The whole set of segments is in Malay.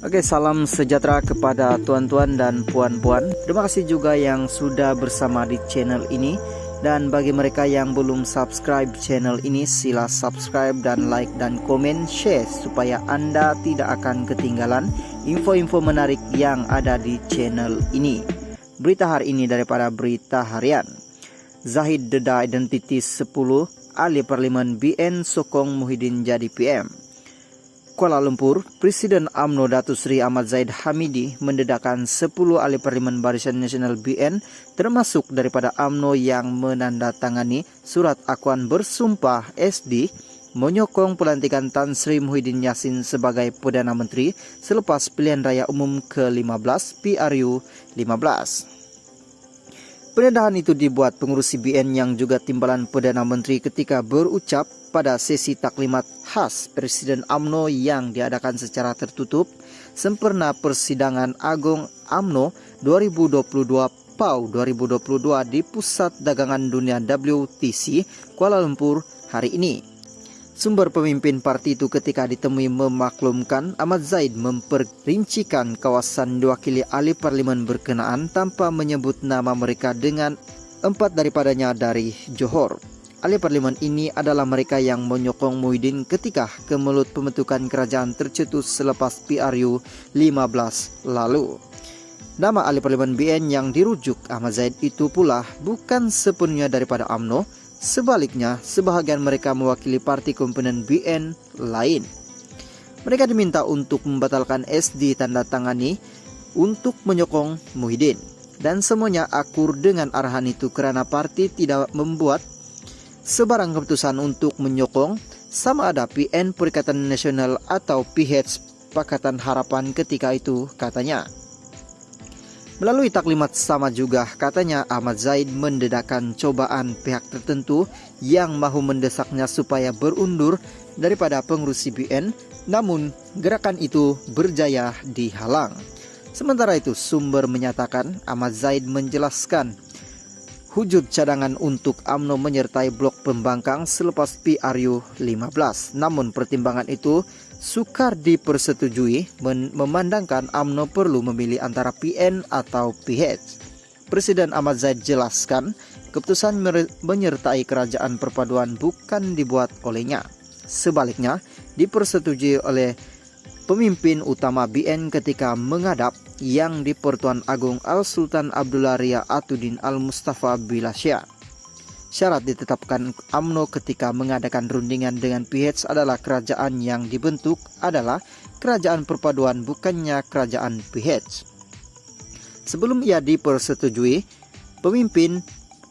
Oke, salam sejahtera kepada tuan-tuan dan puan-puan. Terima kasih juga yang sudah bersama di channel ini. Dan bagi mereka yang belum subscribe channel ini, sila subscribe dan like dan komen, share supaya Anda tidak akan ketinggalan info-info menarik yang ada di channel ini. Berita hari ini daripada Berita Harian. Zahid Deda Identiti 10, Ahli Parlimen BN sokong Muhyiddin jadi PM. Kuala Lumpur, Presiden UMNO Datuk Seri Ahmad Zahid Hamidi mendedahkan 10 ahli parlimen Barisan Nasional BN termasuk daripada UMNO yang menandatangani surat akuan bersumpah SD menyokong pelantikan Tan Sri Muhyiddin Yassin sebagai Perdana Menteri selepas pilihan raya umum ke-15 PRU 15. Pendedahan itu dibuat pengurusi BN yang juga timbalan Perdana Menteri ketika berucap pada sesi taklimat khas Presiden UMNO yang diadakan secara tertutup sempurna Persidangan Agung UMNO 2022 PAU 2022 di Pusat Dagangan Dunia WTC Kuala Lumpur hari ini. Sumber pemimpin parti itu ketika ditemui memaklumkan Ahmad Zahid memperincikan kawasan diwakili ahli parlimen berkenaan tanpa menyebut nama mereka dengan 4 daripadanya dari Johor. Ahli parlimen ini adalah mereka yang menyokong Muhyiddin ketika kemelut pembentukan kerajaan tercetus selepas PRU 15 lalu. Nama ahli parlimen BN yang dirujuk Ahmad Zahid itu pula bukan sepenuhnya daripada UMNO. Sebaliknya, sebahagian mereka mewakili parti komponen BN lain. Mereka diminta untuk membatalkan SD tanda tangani untuk menyokong Muhyiddin. Dan semuanya akur dengan arahan itu kerana parti tidak membuat sebarang keputusan untuk menyokong sama ada PN Perikatan Nasional atau PH Pakatan Harapan ketika itu, katanya. Melalui taklimat sama juga, katanya Ahmad Zahid mendedahkan cobaan pihak tertentu yang mahu mendesaknya supaya berundur daripada pengurusi BN, namun gerakan itu berjaya dihalang. Sementara itu, sumber menyatakan Ahmad Zahid menjelaskan wujud cadangan untuk UMNO menyertai blok pembangkang selepas PRU 15. Namun pertimbangan itu sukar dipersetujui memandangkan UMNO perlu memilih antara PN atau PH. Presiden Ahmad Zahid jelaskan keputusan menyertai kerajaan perpaduan bukan dibuat olehnya. Sebaliknya dipersetujui oleh pemimpin utama BN ketika menghadap yang di Pertuan Agung Al-Sultan Abdullah Ria Atuddin Al-Mustafa Bilasya. Syarat ditetapkan UMNO ketika mengadakan rundingan dengan PH adalah kerajaan yang dibentuk adalah kerajaan perpaduan bukannya kerajaan PH. Sebelum ia dipersetujui, pemimpin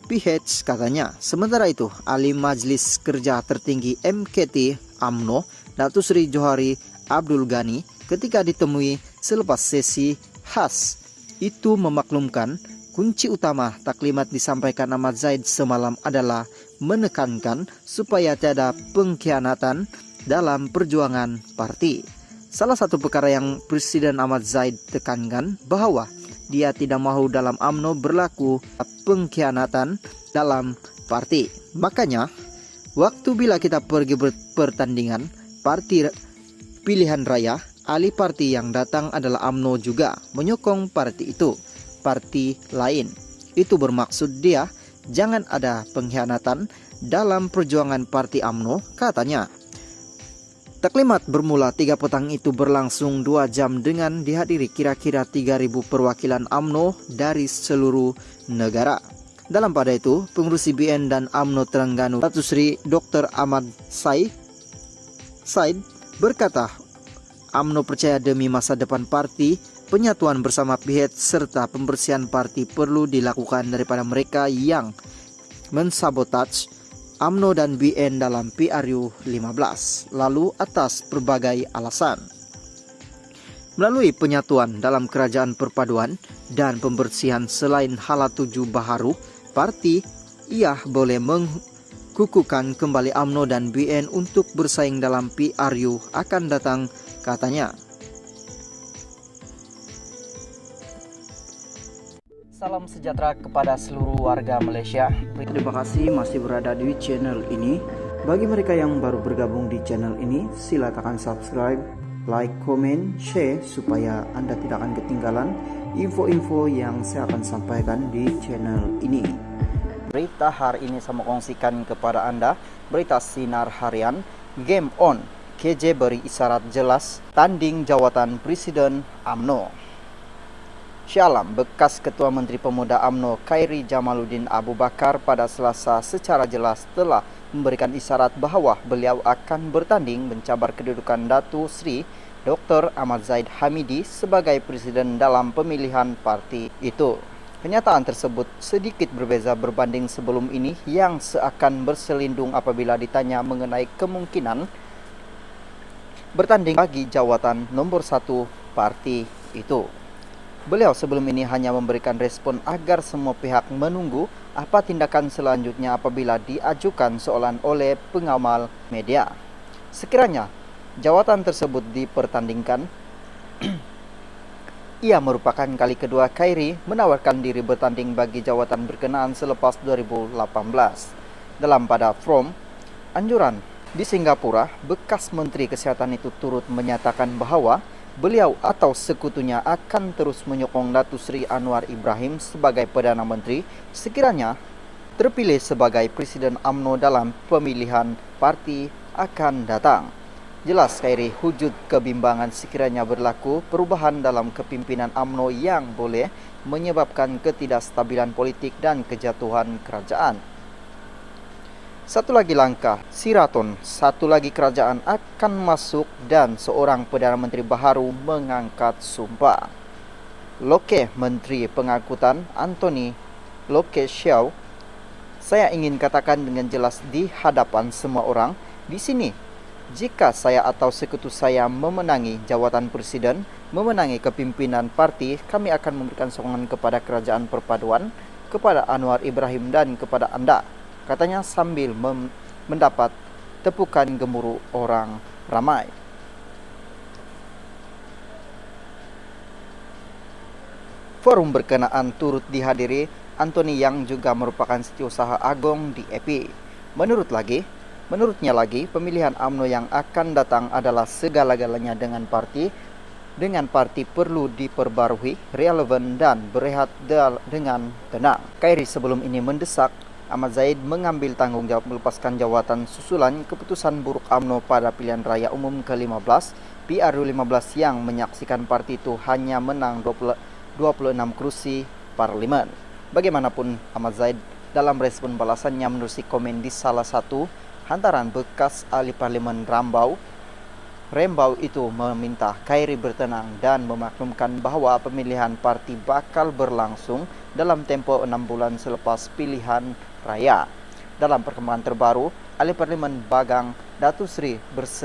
PH katanya. Sementara itu, ahli Majlis Kerja Tertinggi MKT UMNO, Datuk Seri Johari Abdul Ghani, ketika ditemui selepas sesi khas itu memaklumkan kunci utama taklimat disampaikan Ahmad Zahid semalam adalah menekankan supaya tiada pengkhianatan dalam perjuangan parti. Salah satu perkara yang Presiden Ahmad Zahid tekankan bahwa dia tidak mahu dalam UMNO berlaku pengkhianatan dalam parti. Makanya, waktu bila kita pergi berpertandingan parti pilihan raya, ahli parti yang datang adalah UMNO juga menyokong parti itu. Parti lain. Itu bermaksud dia jangan ada pengkhianatan dalam perjuangan parti UMNO, katanya. Taklimat bermula 3 petang itu berlangsung 2 jam dengan dihadiri kira-kira 3.000 perwakilan UMNO dari seluruh negara. Dalam pada itu, pengurusi BN dan UMNO Terengganu Datuk Seri Dr. Ahmad Said berkata, UMNO percaya demi masa depan parti, penyatuan bersama PH serta pembersihan parti perlu dilakukan daripada mereka yang mensabotaj UMNO dan BN dalam PRU 15, lalu atas berbagai alasan. Melalui penyatuan dalam kerajaan perpaduan dan pembersihan selain hala tuju baharu, parti ia boleh mengkukuhkan kembali UMNO dan BN untuk bersaing dalam PRU akan datang, katanya. Salam sejahtera kepada seluruh warga Malaysia. Terima kasih masih berada di channel ini. Bagi mereka yang baru bergabung di channel ini, sila tekan subscribe like, komen, share supaya Anda tidak akan ketinggalan info-info yang saya akan sampaikan di channel ini. Berita hari ini saya mau kongsikan kepada Anda berita sinar harian Game On. KJ beri isyarat jelas tanding jawatan Presiden UMNO. Syalam, bekas Ketua Menteri Pemuda UMNO Khairi Jamaluddin Abu Bakar pada Selasa secara jelas telah memberikan isyarat bahwa beliau akan bertanding mencabar kedudukan Datu Sri Dr. Ahmad Zahid Hamidi sebagai presiden dalam pemilihan parti itu. Kenyataan tersebut sedikit berbeza berbanding sebelum ini yang seakan berselindung apabila ditanya mengenai kemungkinan bertanding bagi jawatan nomor 1 parti itu. Beliau sebelum ini hanya memberikan respon agar semua pihak menunggu apa tindakan selanjutnya apabila diajukan soalan oleh pengamal media. Sekiranya jawatan tersebut dipertandingkan, ia merupakan kali kedua Khairi menawarkan diri bertanding bagi jawatan berkenaan selepas 2018. Dalam pada forum anjuran di Singapura, bekas Menteri Kesehatan itu turut menyatakan bahwa beliau atau sekutunya akan terus menyokong Datu Sri Anwar Ibrahim sebagai Perdana Menteri sekiranya terpilih sebagai Presiden UMNO dalam pemilihan parti akan datang. Jelas Khairi wujud kebimbangan sekiranya berlaku perubahan dalam kepimpinan UMNO yang boleh menyebabkan ketidakstabilan politik dan kejatuhan kerajaan. Satu lagi langkah, Siraton, satu lagi kerajaan akan masuk dan seorang Perdana Menteri baharu mengangkat sumpah. Loke Menteri Pengangkutan Anthony Loke Xiao, saya ingin katakan dengan jelas di hadapan semua orang di sini, jika saya atau sekutu saya memenangi jawatan presiden, memenangi kepimpinan parti, kami akan memberikan sokongan kepada kerajaan perpaduan, kepada Anwar Ibrahim dan kepada Anda, katanya sambil mendapat tepukan gemuruh orang ramai. Forum berkenaan turut dihadiri Anthony yang juga merupakan setiausaha agung di EP. Menurutnya lagi, pemilihan UMNO yang akan datang adalah segala-galanya dengan parti perlu diperbarui, relevan dan berehat dengan tenang. Khairi sebelum ini mendesak Ahmad Zahid mengambil tanggung jawab melepaskan jawatan susulan keputusan buruk UMNO pada pilihan raya umum ke-15 PRU15 yang menyaksikan parti itu hanya menang 26 kursi parlemen. Bagaimanapun, Ahmad Zahid dalam respon balasannya menulis komen di salah satu hantaran bekas ahli parlemen Rembau itu meminta Khairi bertenang dan memaklumkan bahwa pemilihan parti bakal berlangsung dalam tempo 6 bulan selepas pilihan raya. Dalam perkembangan terbaru, ahli parlemen Bagang Datu Sri bersedia